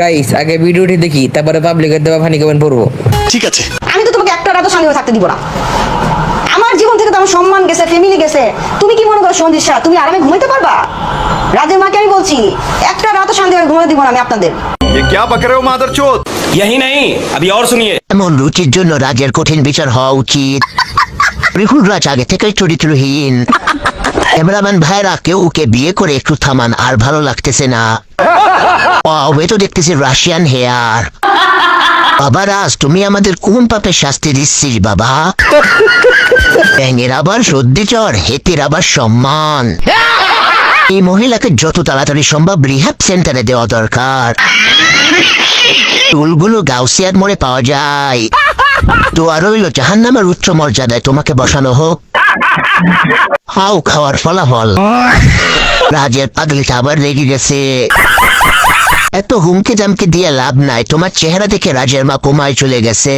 Guys আগে ভিডিওটি দেখি তারপরে পাবলিকের দেওয়া ফানি কমেন্ট পড়বো। ঠিক আছে। আমি তো তোমাকে একটা রাতও শান্তিভাবে থাকতে দিব না। আমার জীবন থেকে তো আমার সম্মান গেছে, ফ্যামিলি গেছে। তুমি কি মনে করো সঞ্জিশা তুমি আরামে ঘুমাইতে পারবা? রাজের মাকে আমি বলছি একটা রাতও শান্তিভাবে ঘুমাতে দিব না আমি আপনাদের। ये क्या बक रहे हो मादरचोद? यही नहीं, अभी और सुनिए। এমন রুচির জন্য রাজের কঠিন বিচার হওয়া উচিত। রিহুল রাজ আগে থেকেই চরিত্রহীন। ক্যামেরাম্যান ভাইরা কেউ ওকে বিয়ে করে একটু থামান, আর ভালো লাগতেছে না। ওয়ে তো দেখতেছি রাশিয়ান হেয়ার। বাবা রাজ তুমি আমাদের কোন পাপে শাস্তি দিচ্ছিস বাবা? ব্যাঙের আবার সর্দি জ্বর, হেতের আবার সম্মান। এই মহিলাকে যত তাড়াতাড়ি সম্ভব রিহ্যাব সেন্টারে দেওয়া দরকার। চুলগুলো গাউসিয়ার মোড়ে পাওয়া যায়। তো আর রইল জাহান্নামের উচ্চ মর্যাদায় তোমাকে বসানো হোক। হাউ খাওয়ার ফলাফল। রাজের পাগলিটা আবার রেগে গেছে। এত হুমকি দামকে দিয়ে লাভ নাই, তোমার চেহারা দেখে রাজের মা কোমায় চলে গেছে।